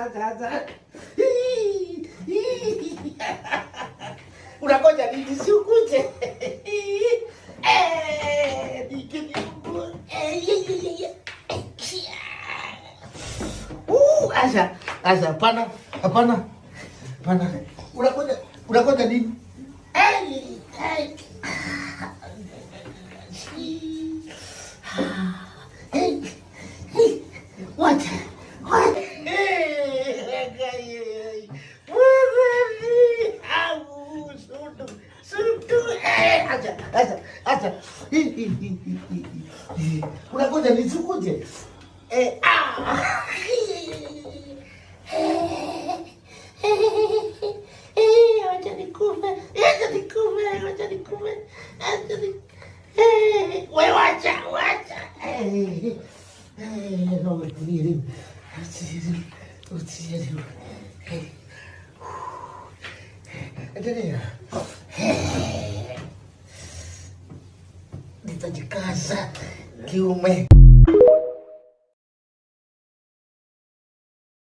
sasa. Unakoja nisikuje. Dikit ibu. Asa, pana. Unakoja nini? What? Acha. Unakuja nisikuje. Wewe wacha. No me tiren. Endelea. Nitajikaza kiume.